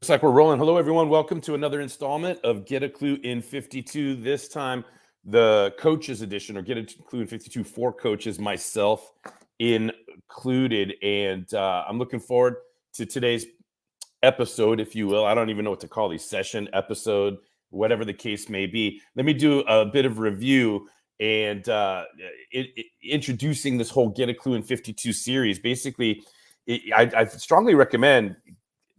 Looks like we're rolling. Hello, everyone. Welcome to another installment of Get a Clue in 52. This time, the coaches edition, or Get a Clue in 52 for coaches, myself included. And I'm looking forward to today's episode, if you will. I don't even know what to call these, session, episode, whatever the case may be. Let me do a bit of review and introducing this whole Get a Clue in 52 series. Basically, I strongly recommend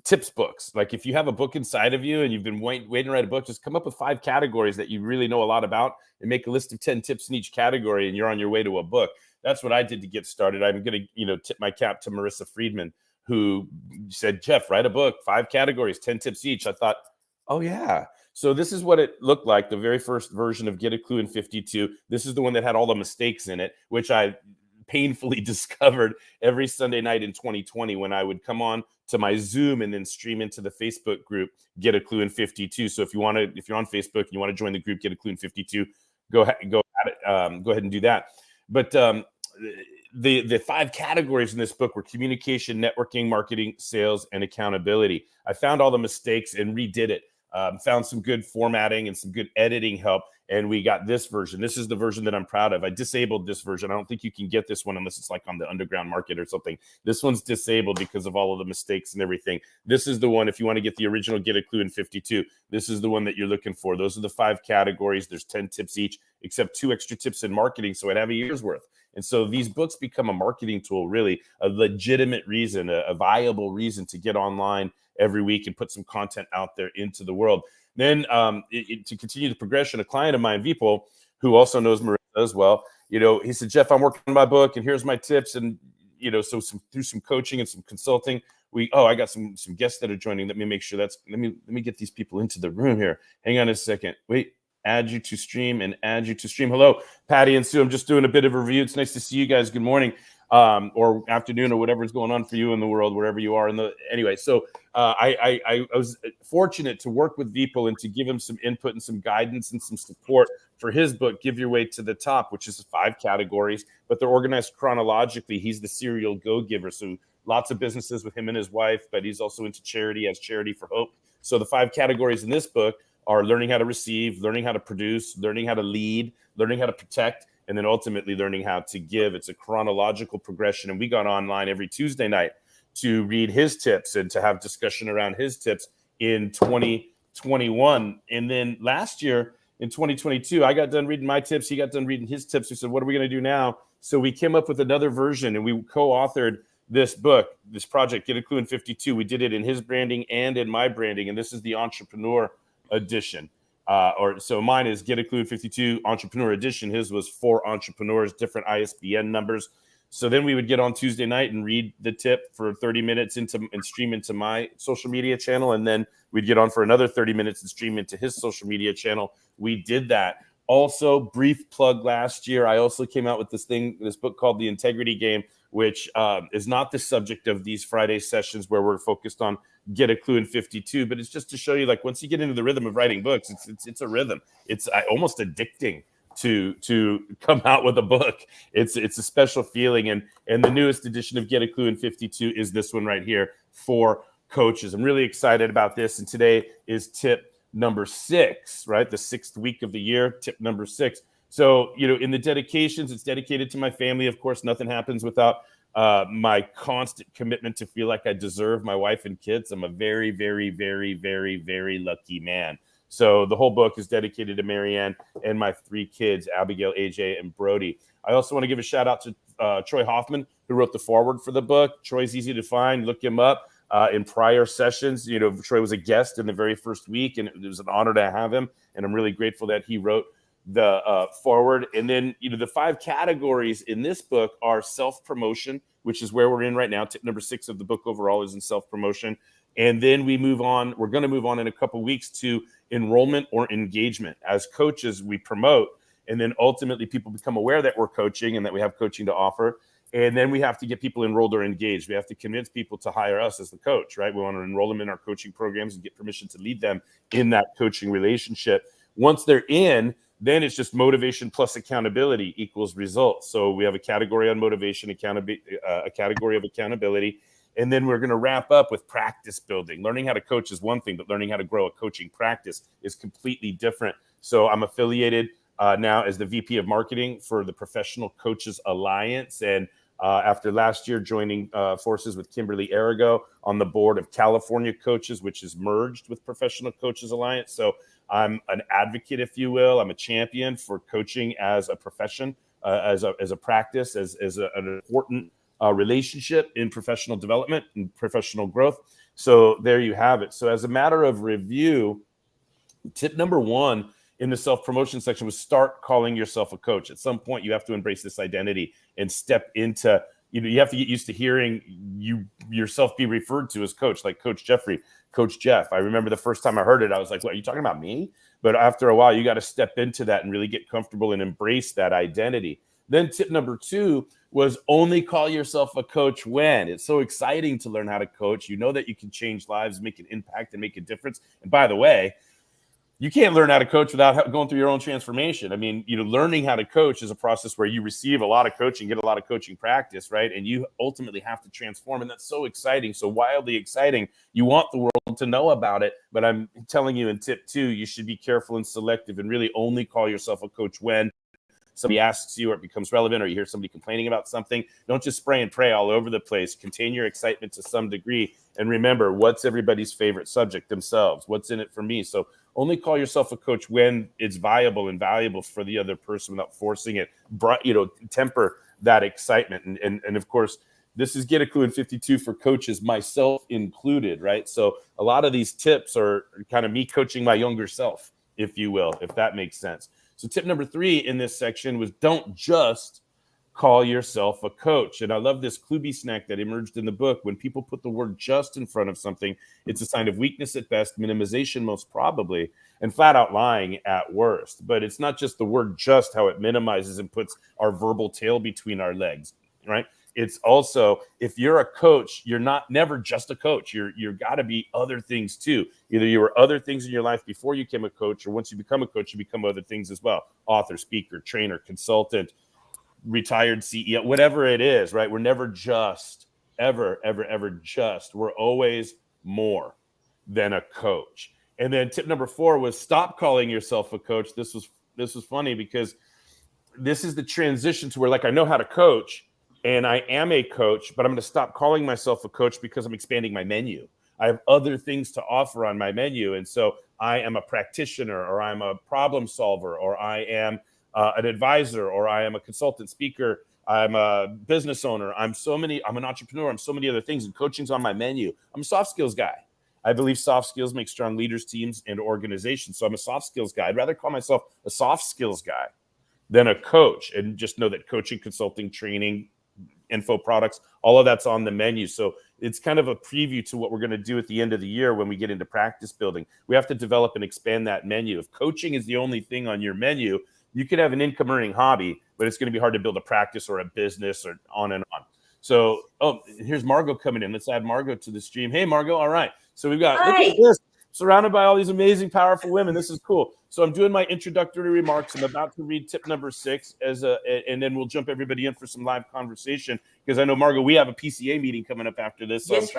tips books. Like if you have a book inside of you and you've been waiting to write a book, just come up with 5 categories that you really know a lot about and make a list of 10 tips in each category, and you're on your way to a book. That's what I did to get started. I'm going to, tip my cap to Marissa Friedman, who said, Jeff, write a book, 5 categories, 10 tips each. I thought, oh yeah. So this is what it looked like, the very first version of Get a Clue in 52. This is the one that had all the mistakes in it, which I painfully discovered every Sunday night in 2020 when I would come on to my Zoom and then stream into the Facebook group Get a Clue in 52. So if you're on Facebook and you want to join the group Get a Clue in 52, go ahead and do that. But the 5 categories in this book were communication, networking, marketing, sales, and accountability. I found all the mistakes and redid it. Found some good formatting and some good editing help, and we got this version. This is the version that I'm proud of. I disabled this version. I don't think you can get this one unless it's like on the underground market or something. This one's disabled because of all of the mistakes and everything. This is the one, if you want to get the original Get a Clue in 52, this is the one that you're looking for. Those are the 5 categories. There's 10 tips each, except 2 extra tips in marketing, so I'd have a year's worth. And so these books become a marketing tool, really, a legitimate reason, a viable reason to get online every week and put some content out there into the world. Then to continue the progression, a client of mine, Vipul, who also knows Marissa as well, he said, Jeff, I'm working on my book and here's my tips. And, so through some coaching and some consulting, I got some guests that are joining. Let me make sure let me get these people into the room here. Hang on a second. Wait. Add you to stream. Hello, Patty and Sue. I'm just doing a bit of a review. It's nice to see you guys. Good morning, or afternoon, or whatever's going on for you in the world, wherever you are. Anyway, so I was fortunate to work with Vipul and to give him some input and some guidance and some support for his book, Give Your Way to the Top, which is 5 categories, but they're organized chronologically. He's the serial go-giver, so lots of businesses with him and his wife, but he's also into charity, as Charity for Hope. So the 5 categories in this book are learning how to receive, learning how to produce, learning how to lead, learning how to protect, and then ultimately learning how to give. It's a chronological progression. And we got online every Tuesday night to read his tips and to have discussion around his tips in 2021. And then last year in 2022, I got done reading my tips. He got done reading his tips. We said, what are we going to do now? So we came up with another version and we co-authored this book, this project, Get a Clue in 52. We did it in his branding and in my branding. And this is the entrepreneur edition. So mine is Get a Clue in 52 Entrepreneur Edition. His was for entrepreneurs, different ISBN numbers. So then we would get on Tuesday night and read the tip for 30 minutes and stream into my social media channel. And then we'd get on for another 30 minutes and stream into his social media channel. We did that. Also, brief plug, last year, I also came out with this book called The Integrity Game, which is not the subject of these Friday sessions where we're focused on Get a Clue in 52, but it's just to show you, like, once you get into the rhythm of writing books, it's a rhythm. It's almost addicting to come out with a book. It's a special feeling, and the newest edition of Get a Clue in 52 is this one right here for coaches. I'm really excited about this, and today is tip number 6, right? The 6th week of the year, tip number 6. So, in the dedications, it's dedicated to my family. Of course, nothing happens without my constant commitment to feel like I deserve my wife and kids. I'm a very, very, very, very, very lucky man. So the whole book is dedicated to Marianne and my 3 kids, Abigail, AJ, and Brody. I also want to give a shout out to Troy Hoffman, who wrote the foreword for the book. Troy's easy to find. Look him up. In prior sessions, Troy was a guest in the very first week, and it was an honor to have him. And I'm really grateful that he wrote the forward. And then, the 5 categories in this book are self-promotion, which is where we're in right now. Tip number 6 of the book overall is in self-promotion. And then we're going to move on in a couple weeks to enrollment or engagement. As coaches, we promote, and then ultimately people become aware that we're coaching and that we have coaching to offer. And then we have to get people enrolled or engaged. We have to convince people to hire us as the coach, right? We want to enroll them in our coaching programs and get permission to lead them in that coaching relationship. Once they're in, then it's just motivation plus accountability equals results. So we have a category on motivation, a category of accountability. And then we're going to wrap up with practice building. Learning how to coach is one thing, but learning how to grow a coaching practice is completely different. So I'm affiliated now as the VP of Marketing for the Professional Coaches Alliance. And after last year joining forces with Kimberly Arago on the board of California Coaches, which is merged with Professional Coaches Alliance. So I'm an advocate, if you will. I'm a champion for coaching as a profession, as a practice, as an important relationship in professional development and professional growth. So there you have it. So as a matter of review, tip number one in the self-promotion section was start calling yourself a coach. At some point, you have to embrace this identity and step into, you have to get used to hearing you yourself be referred to as coach, like Coach Jeffrey, Coach Jeff. I remember the first time I heard it, I was like, what, are you talking about me? But after a while, you got to step into that and really get comfortable and embrace that identity. Then tip number two was only call yourself a coach when. It's so exciting to learn how to coach. You know that you can change lives, make an impact, and make a difference. And by the way, you can't learn how to coach without going through your own transformation. I mean, learning how to coach is a process where you receive a lot of coaching, get a lot of coaching practice, right? And you ultimately have to transform. And that's so exciting, so wildly exciting. You want the world to know about it. But I'm telling you in tip two, you should be careful and selective and really only call yourself a coach when somebody asks you or it becomes relevant or you hear somebody complaining about something. Don't just spray and pray all over the place. Contain your excitement to some degree. And remember, what's everybody's favorite subject? Themselves. What's in it for me? So only call yourself a coach when it's viable and valuable for the other person without forcing it. Temper that excitement. And of course, this is Get a Klu in 52 for coaches, myself included, right? So a lot of these tips are kind of me coaching my younger self, if you will, if that makes sense. So tip number three in this section was don't just call yourself a coach. And I love this Kluby snack that emerged in the book. When people put the word just in front of something, it's a sign of weakness at best, minimization most probably, and flat out lying at worst. But it's not just the word just, how it minimizes and puts our verbal tail between our legs, right? It's also, if you're a coach, you're never just a coach. You're got to be other things too. Either you were other things in your life before you became a coach, or once you become a coach, you become other things as well. Author, speaker, trainer, consultant, retired CEO, whatever it is, right? We're never just, ever just. We're always more than a coach. And then tip number four was stop calling yourself a coach. This was funny because this is the transition to where, like, I know how to coach and I am a coach, but I'm going to stop calling myself a coach because I'm expanding my menu. I have other things to offer on my menu. And so I am a practitioner, or I'm a problem solver, or I am an advisor, or I am a consultant speaker. I'm a business owner. I'm an entrepreneur. I'm so many other things, and coaching's on my menu. I'm a soft skills guy. I believe soft skills make strong leaders, teams, and organizations. So I'm a soft skills guy. I'd rather call myself a soft skills guy than a coach, and just know that coaching, consulting, training, info products, all of that's on the menu. So it's kind of a preview to what we're going to do at the end of the year when we get into practice building. We have to develop and expand that menu. If coaching is the only thing on your menu, you could have an income earning hobby, but it's going to be hard to build a practice or a business or on and on. So, here's Margot coming in. Let's add Margot to the stream. Hey, Margot. All right. So we've got, look at this, surrounded by all these amazing, powerful women. This is cool. So I'm doing my introductory remarks. I'm about to read tip number 6 and then we'll jump everybody in for some live conversation, because I know, Margot, we have a PCA meeting coming up after this. So yes,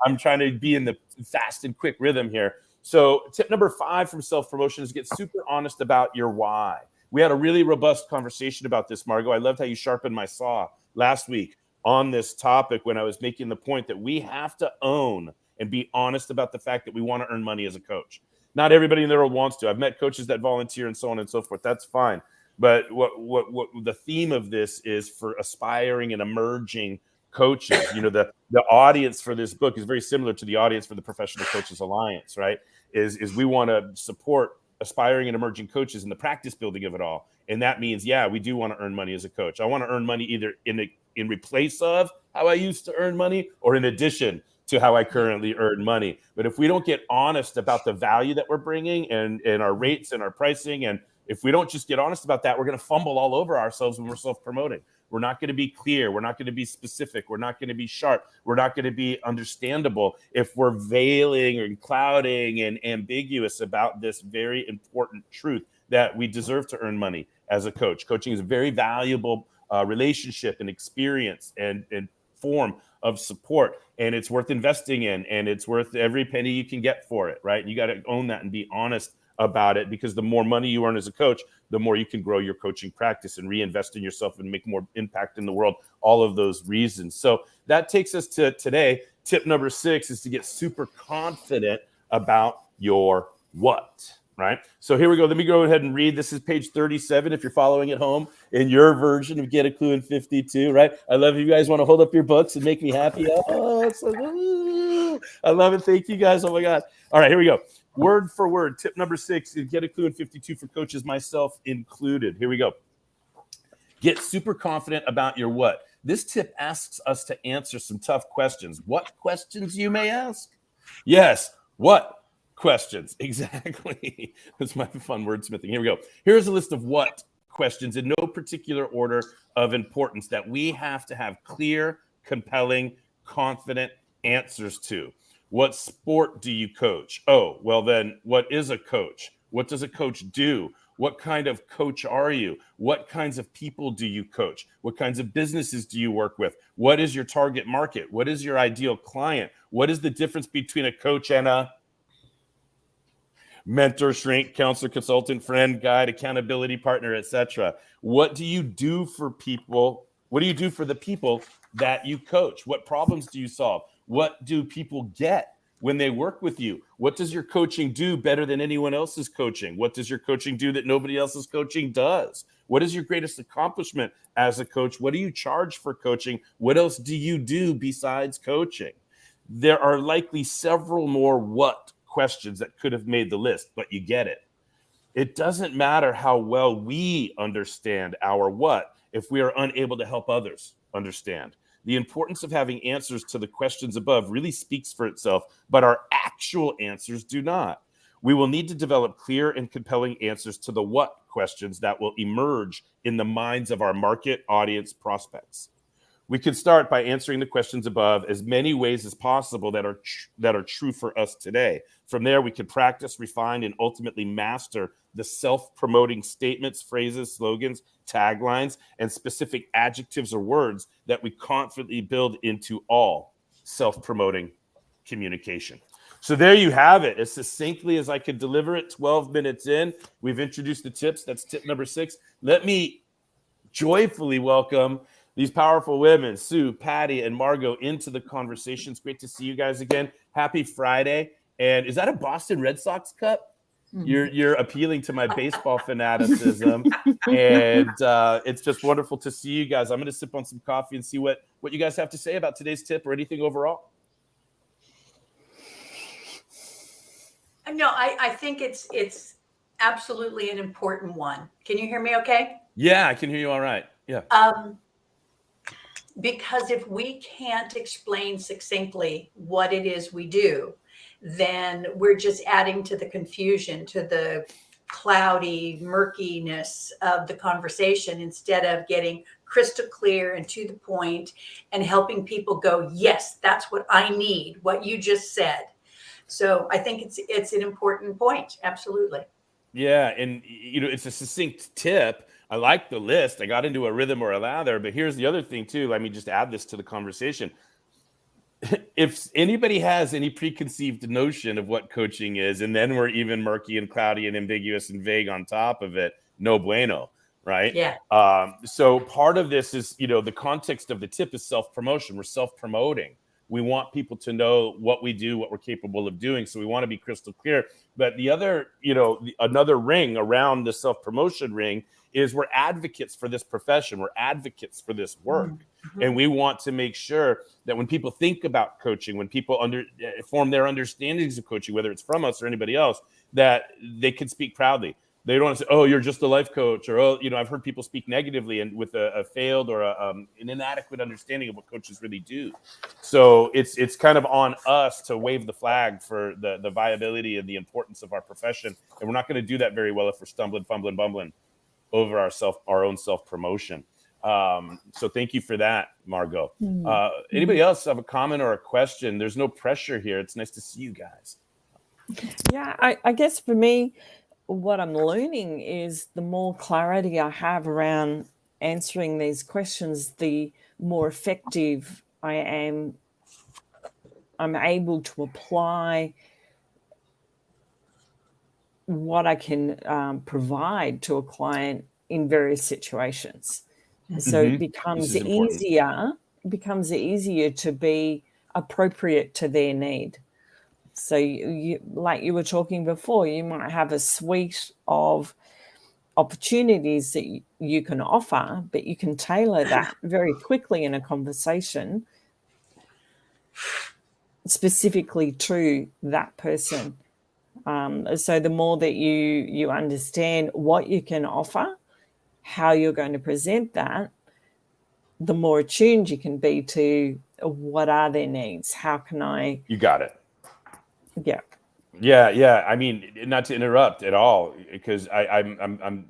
I'm trying to be in the fast and quick rhythm here. So tip number 5 from self-promotion is get super honest about your why. We had a really robust conversation about this, Margot. I loved how you sharpened my saw last week on this topic when I was making the point that we have to own and be honest about the fact that we want to earn money as a coach. Not everybody in the world wants to. I've met coaches that volunteer and so on and so forth. That's fine. But what the theme of this is for aspiring and emerging coaches. The audience for this book is very similar to the audience for the Professional Coaches Alliance, right? Is we want to support aspiring and emerging coaches in the practice building of it all. And that means, we do want to earn money as a coach. I want to earn money either in replace of how I used to earn money, or in addition to how I currently earn money. But if we don't get honest about the value that we're bringing and our rates and our pricing, and if we don't just get honest about that, we're going to fumble all over ourselves when we're self-promoting. We're not going to be clear. We're not going to be specific. We're not going to be sharp. We're not going to be understandable if we're veiling and clouding and ambiguous about this very important truth that we deserve to earn money as a coach. Coaching is a very valuable relationship and experience and form of support, and it's worth investing in, and it's worth every penny you can get for it, right? And you got to own that and be honest about it, because the more money you earn as a coach, the more you can grow your coaching practice and reinvest in yourself and make more impact in the world, all of those reasons. So that takes us to today. Tip number 6 is to get super confident about your what, right? So here we go. Let me go ahead and read. This is page 37 if you're following at home in your version of Get a Clue in 52, right? I love you guys want to hold up your books and make me happy. Oh, it's like, ooh, I love it. Thank you guys. Oh my God. All right, here we go. Word for word. Tip number 6 is Get a Clue in 52 for coaches, myself included. Here we go. Get super confident about your what. This tip asks us to answer some tough questions. What questions, you may ask? Yes, what questions? Exactly. That's my fun wordsmithing. Here we go. Here's a list of what questions in no particular order of importance that we have to have clear, compelling, confident answers to. What sport do you coach? Oh, well then, what is a coach? What does a coach do? What kind of coach are you? What kinds of people do you coach? What kinds of businesses do you work with? What is your target market? What is your ideal client? What is the difference between a coach and a mentor, shrink, counselor, consultant, friend, guide, accountability partner, etc.? What do you do for people? What do you do for the people that you coach? What problems do you solve? What do people get when they work with you? What does your coaching do better than anyone else's coaching? What does your coaching do that nobody else's coaching does? What is your greatest accomplishment as a coach? What do you charge for coaching? What else do you do besides coaching? There are likely several more what questions that could have made the list, but you get it. It doesn't matter how well we understand our what if we are unable to help others understand. The importance of having answers to the questions above really speaks for itself, but our actual answers do not. We will need to develop clear and compelling answers to the what questions that will emerge in the minds of our market, audience, prospects. We can start by answering the questions above as many ways as possible that are true for us today. From there, we can practice, refine, and ultimately master the self-promoting statements, phrases, slogans, taglines, and specific adjectives or words that we confidently build into all self-promoting communication. So there you have it. As succinctly as I could deliver it, 12 minutes in, we've introduced the tips. That's tip number 6. Let me joyfully welcome these powerful women, Sue, Patty, and Margot, into the conversation. It's great to see you guys again. Happy Friday. And is that a Boston Red Sox cup? You're appealing to my baseball fanaticism. And it's just wonderful to see you guys. I'm going to sip on some coffee and see what you guys have to say about today's tip or anything overall. No, I think it's absolutely an important one. Can you hear me okay? Yeah, I can hear you all right. Yeah. Because if we can't explain succinctly what it is we do, then we're just adding to the confusion, to the cloudy murkiness of the conversation, instead of getting crystal clear and to the point and helping people go, yes, that's what I need, what you just said. So I think it's an important point. Absolutely. Yeah. And, it's a succinct tip. I like the list. I got into a rhythm or a lather, but here's the other thing too. Let me just add this to the conversation. If anybody has any preconceived notion of what coaching is, and then we're even murky and cloudy and ambiguous and vague on top of it, no bueno, right? Yeah. So part of this is, the context of the tip is self-promotion. We're self-promoting. We want people to know what we do, what we're capable of doing. So we want to be crystal clear. But the other, another ring around the self-promotion ring is we're advocates for this profession. We're advocates for this work. Mm-hmm. And we want to make sure that when people think about coaching, when people form their understandings of coaching, whether it's from us or anybody else, that they can speak proudly. They don't want to say, oh, you're just a life coach, or, oh, I've heard people speak negatively and with a failed or an inadequate understanding of what coaches really do. So it's kind of on us to wave the flag for the viability and the importance of our profession. And we're not going to do that very well if we're stumbling, fumbling, bumbling over our own self-promotion. So thank you for that, Margot. Anybody else have a comment or a question? There's no pressure here. It's nice to see you guys. Yeah, I guess for me, what I'm learning is the more clarity I have around answering these questions, the more effective I'm able to apply what I can provide to a client in various situations. So it becomes easier to be appropriate to their need. So you, like you were talking before, you might have a suite of opportunities that you can offer, but you can tailor that very quickly in a conversation specifically to that person. So the more that you understand what you can offer, how you're going to present that, the more attuned you can be to what are their needs. How can I? You got it. Yeah. Yeah. I mean, not to interrupt at all, because I'm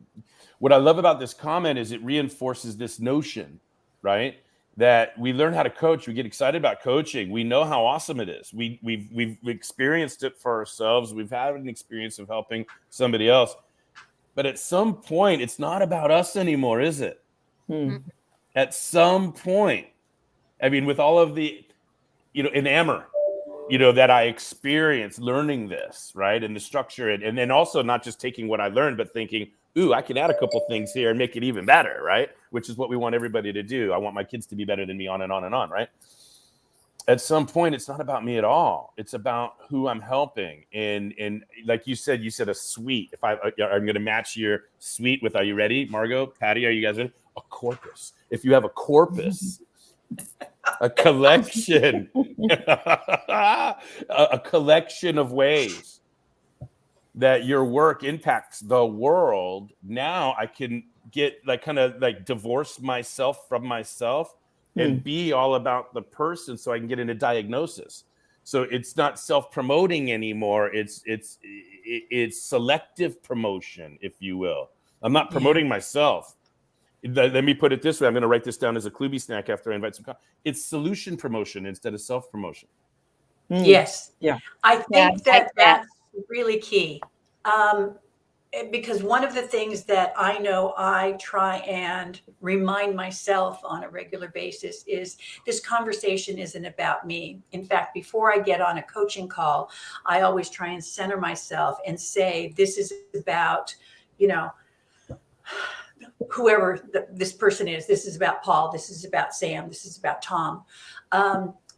what I love about this comment is it reinforces this notion, right? That we learn how to coach. We get excited about coaching. We know how awesome it is. We've experienced it for ourselves. We've had an experience of helping somebody else. But at some point, it's not about us anymore, is it? At some point, I mean, with all of the, enamor, that I experienced learning this, right? And the structure, and then also not just taking what I learned, but thinking, ooh, I can add a couple things here and make it even better, right? Which is what we want everybody to do. I want my kids to be better than me, on and on and on, right? At some point, it's not about me at all. It's about who I'm helping. And like you said a suite. If I'm going to match your suite with, are you ready, Margot, Patty, are you guys ready? A corpus. If you have a corpus, a collection, a collection of ways that your work impacts the world, now I can get kind of divorce myself from myself and be all about the person, so I can get into diagnosis. So it's not self-promoting anymore. It's selective promotion, if you will. I'm not promoting myself. Let me put it this way. I'm going to write this down as a Klu snack after I invite some. It's solution promotion instead of self-promotion. Yes. Yeah. I think that's really key. Because one of the things that I know I try and remind myself on a regular basis is this conversation isn't about me. In fact, before I get on a coaching call, I always try and center myself and say, this is about, whoever this person is. This is about Paul. This is about Sam. This is about Tom.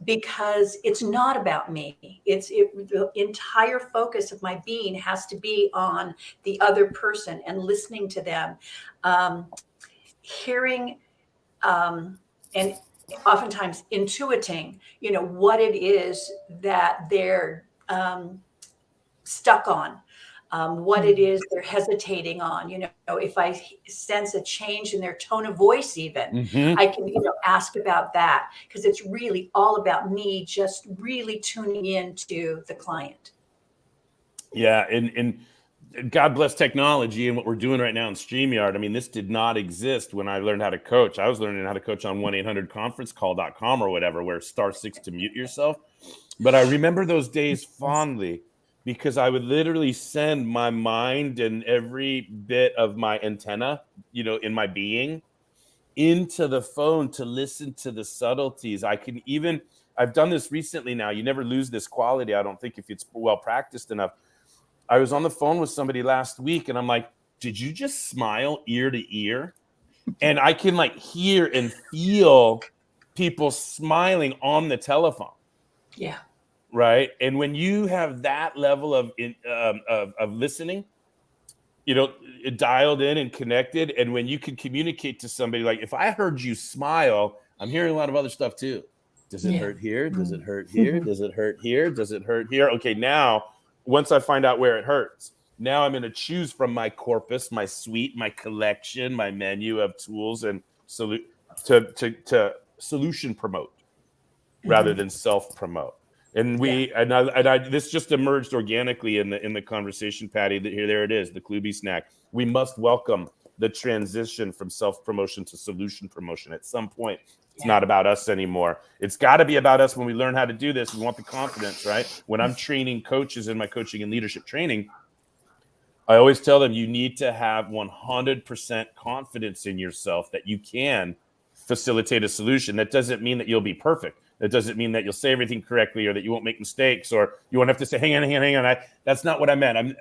Because it's not about me. The entire focus of my being has to be on the other person and listening to them, hearing, and oftentimes intuiting, what it is that they're stuck on. What it is they're hesitating on. If I sense a change in their tone of voice, even I can, ask about that, because it's really all about me just really tuning in to the client. Yeah. And God bless technology and what we're doing right now in StreamYard. I mean, this did not exist when I learned how to coach. I was learning how to coach on 1-800-conferencecall.com or whatever, where *6 to mute yourself. But I remember those days fondly, because I would literally send my mind and every bit of my antenna, in my being, into the phone to listen to the subtleties. I've done this recently now. You never lose this quality, I don't think, if it's well practiced enough. I was on the phone with somebody last week and I'm like, did you just smile ear to ear? And I can hear and feel people smiling on the telephone. Yeah. Right. And when you have that level of listening, dialed in and connected, and when you can communicate to somebody, if I heard you smile, I'm hearing a lot of other stuff too. Does it hurt here? Does it hurt here? Does it hurt here? Does it hurt here? Okay, now once I find out where it hurts, now I'm going to choose from my corpus, my suite, my collection, my menu of tools and to solution promote rather than self promote. And this just emerged organically in the conversation, Patty. There it is, the Klu snack. We must welcome the transition from self-promotion to solution promotion. At some point, it's not about us anymore. It's got to be about us when we learn how to do this. We want the confidence, right? When I'm training coaches in my coaching and leadership training, I always tell them you need to have 100% confidence in yourself that you can facilitate a solution. That doesn't mean that you'll be perfect. That doesn't mean that you'll say everything correctly or that you won't make mistakes or you won't have to say, hang on. That's not what I meant.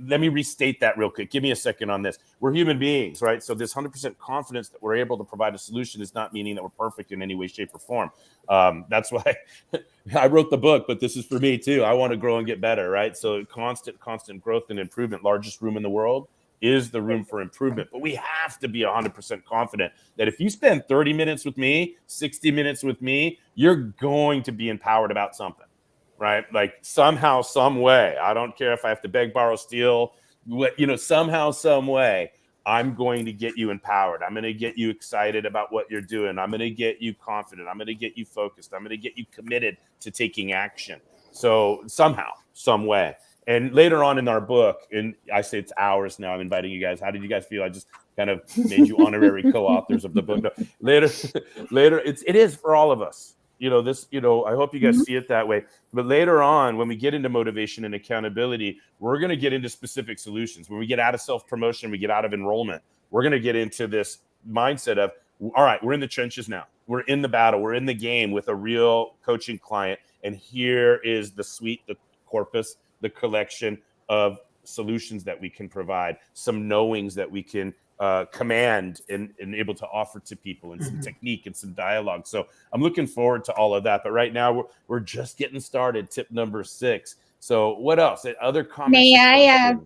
Let me restate that real quick. Give me a second on this. We're human beings, right? So this 100% confidence that we're able to provide a solution is not meaning that we're perfect in any way, shape, or form. That's why I wrote the book, but this is for me too. I want to grow and get better, right? So constant growth and improvement. Largest room in the world is the room for improvement. But we have to be 100% confident that if you spend 30 minutes with me, 60 minutes with me, you're going to be empowered about something, right? Like somehow, some way. I don't care if I have to beg, borrow, steal, somehow, some way, I'm going to get you empowered. I'm going to get you excited about what you're doing. I'm going to get you confident. I'm going to get you focused. I'm going to get you committed to taking action. So somehow, some way. And later on in our book, and I say it's ours now, I'm inviting you guys. How did you guys feel? I just kind of made you honorary co-authors of the book. No, later, it is for all of us. I hope you guys see it that way. But later on, when we get into motivation and accountability, we're going to get into specific solutions. When we get out of self-promotion, we get out of enrollment, we're going to get into this mindset of, all right, we're in the trenches now. We're in the battle. We're in the game with a real coaching client. And here is the suite, the corpus, the collection of solutions that we can provide, some knowings that we can command and able to offer to people, and some technique and some dialogue. So I'm looking forward to all of that. But right now we're just getting started. Tip number 6. So what else? Other comments? May I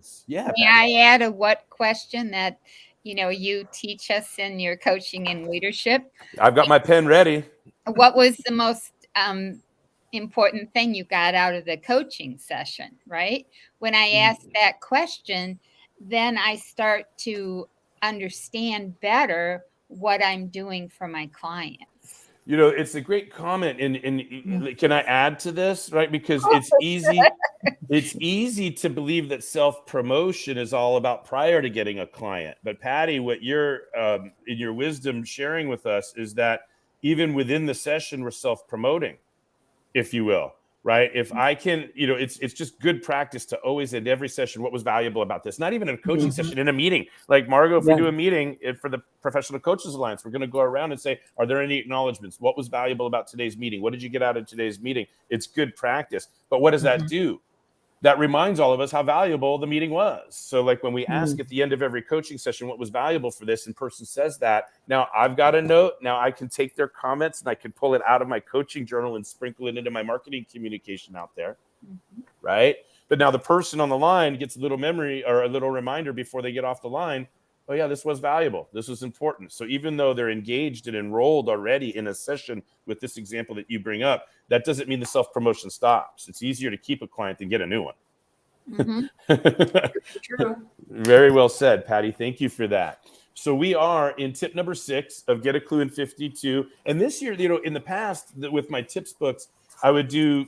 Patty. add what question that you teach us in your coaching and leadership? I've got my pen ready. What was the most important thing you got out of the coaching session, right? When I ask that question, then I start to understand better what I'm doing for my clients. It's a great comment. And can I add to this, right? Because it's easy to believe that self-promotion is all about prior to getting a client. But Patty, what you're in your wisdom sharing with us is that even within the session, we're self-promoting, if you will, right? If I can, it's just good practice to always end every session, what was valuable about this? Not even in a coaching session, in a meeting. Like Margot, if we do a meeting for the Professional Coaches Alliance, we're going to go around and say, are there any acknowledgments? What was valuable about today's meeting? What did you get out of today's meeting? It's good practice. But what does that do? That reminds all of us how valuable the meeting was. So like when we ask at the end of every coaching session, what was valuable for this, and person says that, now I've got a note. Now I can take their comments and I can pull it out of my coaching journal and sprinkle it into my marketing communication out there. Right. But now the person on the line gets a little memory or a little reminder before they get off the line. Oh yeah, this was valuable. This was important. So even though they're engaged and enrolled already in a session with this example that you bring up, that doesn't mean the self-promotion stops. It's easier to keep a client than get a new one. True. Very well said, Patty. Thank you for that. So we are in tip number 6 of Get a Clue in 52. And this year, in the past with my tips books, I would do,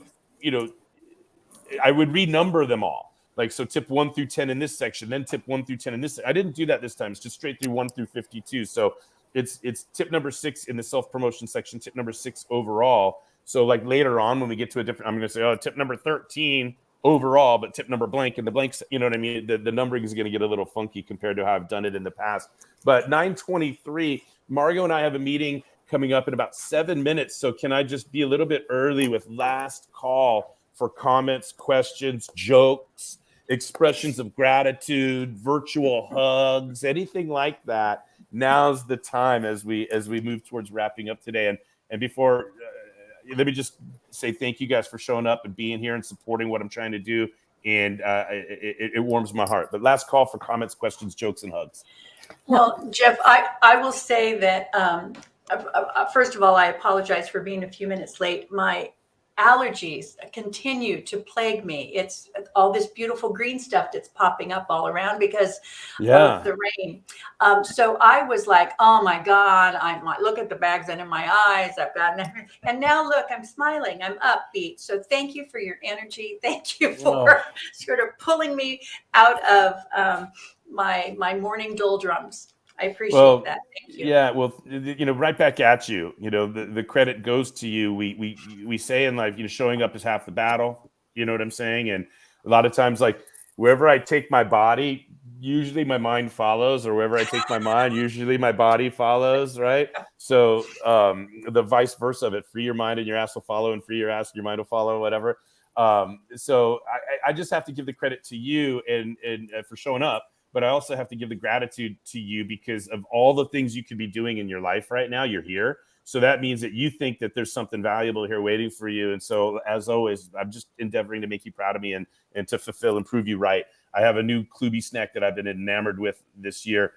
I would renumber them all. Like, so tip 1 through 10 in this section, then tip 1 through 10 in this. I didn't do that this time. It's just straight through 1 through 52. So it's tip number 6 in the self-promotion section, tip number 6 overall. So like later on when we get to a different, I'm going to say, tip number 13 overall, but tip number blank, and the blanks, you know what I mean? The numbering is going to get a little funky compared to how I've done it in the past. But 9:23, Margot and I have a meeting coming up in about 7 minutes. So can I just be a little bit early with last call for comments, questions, jokes, expressions of gratitude, virtual hugs, anything like that? Now's the time as we move towards wrapping up today. And before, let me just say thank you guys for showing up and being here and supporting what I'm trying to do. And it warms my heart. But last call for comments, questions, jokes, and hugs. Well, Jeff, I will say that first of all, I apologize for being a few minutes late. My allergies continue to plague me. It's all this beautiful green stuff that's popping up all around because of the rain. So I was like, oh my God, I might look at the bags under my eyes. I've got, and now look, I'm smiling. I'm upbeat. So thank you for your energy. Thank you for sort of pulling me out of my morning doldrums. I appreciate that. Thank you. Yeah, well, right back at you. The credit goes to you. We say in life, showing up is half the battle. You know what I'm saying? And a lot of times, like wherever I take my body, usually my mind follows, or wherever I take my mind, usually my body follows, right? So the vice versa of it, free your mind and your ass will follow, and free your ass and your mind will follow, whatever. So I just have to give the credit to you and for showing up, but I also have to give the gratitude to you because of all the things you could be doing in your life right now. You're here. So that means that you think that there's something valuable here waiting for you. And so, as always, I'm just endeavoring to make you proud of me and to fulfill and prove you right. I have a new Kluby snack that I've been enamored with this year,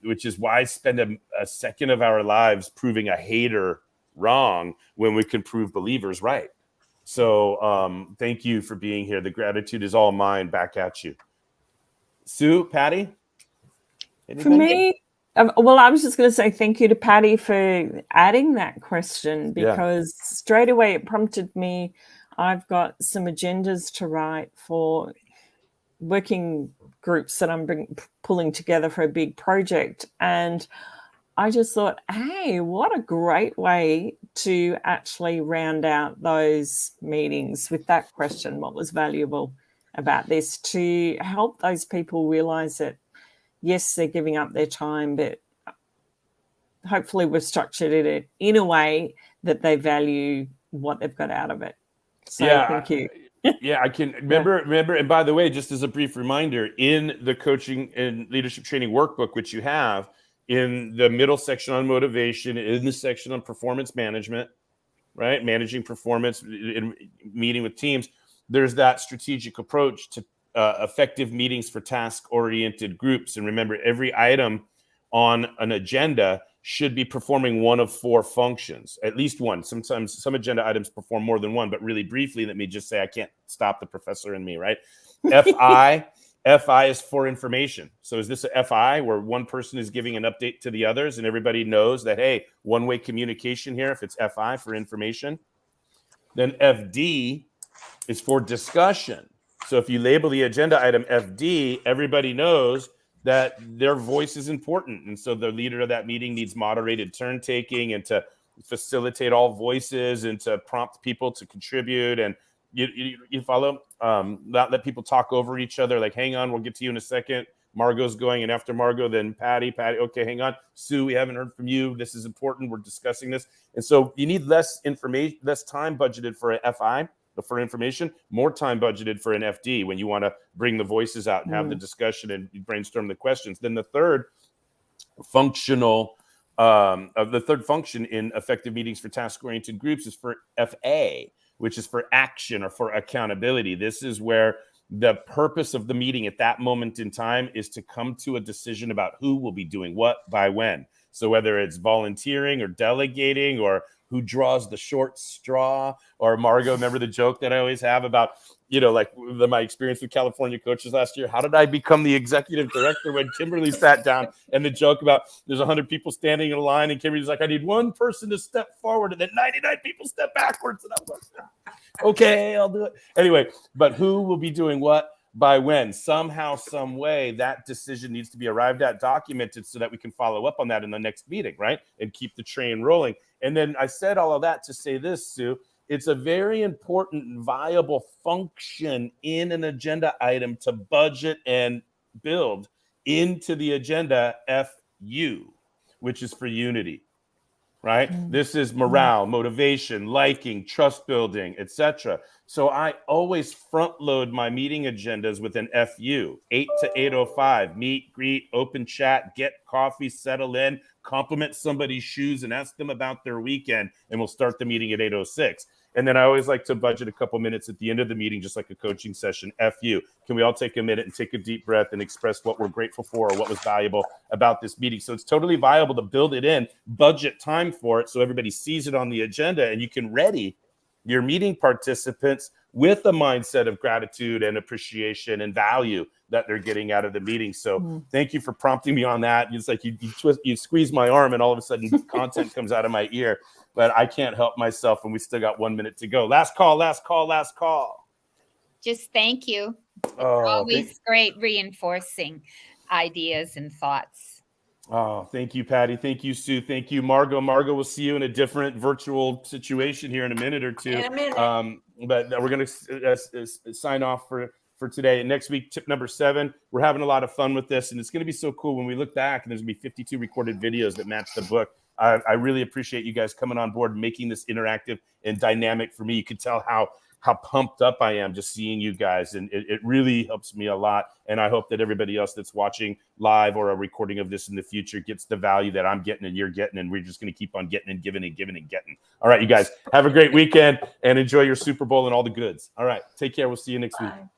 which is why spend a second of our lives proving a hater wrong when we can prove believers right. So thank you for being here. The gratitude is all mine. Back at you. Sue, Patty? Anybody? For me, well, I was just going to say thank you to Patty for adding that question, because straight away it prompted me. I've got some agendas to write for working groups that I'm pulling together for a big project. And I just thought, hey, what a great way to actually round out those meetings with that question. What was valuable about this, to help those people realize that, yes, they're giving up their time, but hopefully we've structured it in a way that they value what they've got out of it. So thank you. I can remember. And by the way, just as a brief reminder, in the coaching and leadership training workbook, which you have in the middle section on motivation, in the section on performance management, right? Managing performance in meeting with teams, there's that strategic approach to effective meetings for task-oriented groups. And remember, every item on an agenda should be performing one of four functions, at least one. Sometimes some agenda items perform more than one, but really briefly, let me just say, I can't stop the professor in me, right? FI is for information. So is this a FI where one person is giving an update to the others and everybody knows that, hey, one-way communication here, if it's FI for information? Then FD is for discussion. So if you label the agenda item FD, everybody knows that their voice is important. And so the leader of that meeting needs moderated turn taking and to facilitate all voices and to prompt people to contribute. And you follow, not let people talk over each other. Like, hang on, we'll get to you in a second. Margot's going, and after Margot, then Patty, okay, hang on. Sue, we haven't heard from you. This is important. We're discussing this. And so you need less information, less time budgeted for an FI, for information, more time budgeted for an FD when you want to bring the voices out and have the discussion and brainstorm the questions. Then the third function in effective meetings for task-oriented groups is for FA, which is for action or for accountability. This is where the purpose of the meeting at that moment in time is to come to a decision about who will be doing what by when. So whether it's volunteering or delegating or who draws the short straw, or Margot, remember the joke that I always have about, like my experience with California coaches last year. How did I become the executive director when Kimberly sat down? And the joke about there's 100 people standing in a line and Kimberly's like, I need one person to step forward, and then 99 people step backwards. And I'm like, okay, I'll do it. Anyway, but who will be doing what by when? Somehow, some way, that decision needs to be arrived at, documented, so that we can follow up on that in the next meeting, right? And keep the train rolling. And then I said all of that to say this, Sue. It's a very important and viable function in an agenda item to budget and build into the agenda FU, which is for unity, right? This is morale, motivation, liking, trust building, etc. So I always front load my meeting agendas with an FU, 8 to 8:05, meet, greet, open chat, get coffee, settle in, compliment somebody's shoes and ask them about their weekend, and we'll start the meeting at 8:06. And then I always like to budget a couple minutes at the end of the meeting, just like a coaching session, FU. Can we all take a minute and take a deep breath and express what we're grateful for or what was valuable about this meeting? So it's totally viable to build it in, budget time for it so everybody sees it on the agenda, and you can ready your meeting participants with a mindset of gratitude and appreciation and value that they're getting out of the meeting. So thank you for prompting me on that. It's like you squeeze my arm and all of a sudden content comes out of my ear, but I can't help myself, and we still got 1 minute to go. Last call. Just thank you. It's always great reinforcing ideas and thoughts. Oh, thank you, Patty. Thank you, Sue. Thank you, Margot. Margot, we'll see you in a different virtual situation here in a minute or two. In a minute. But we're going to sign off for for today. And next week, tip number 7, we're having a lot of fun with this. And it's going to be so cool when we look back and there's going to be 52 recorded videos that match the book. I really appreciate you guys coming on board and making this interactive and dynamic for me. You can tell how pumped up I am just seeing you guys. And it really helps me a lot. And I hope that everybody else that's watching live or a recording of this in the future gets the value that I'm getting and you're getting. And we're just going to keep on getting and giving and giving and getting. All right, you guys, have a great weekend and enjoy your Super Bowl and all the goods. All right, take care. We'll see you next week. Bye.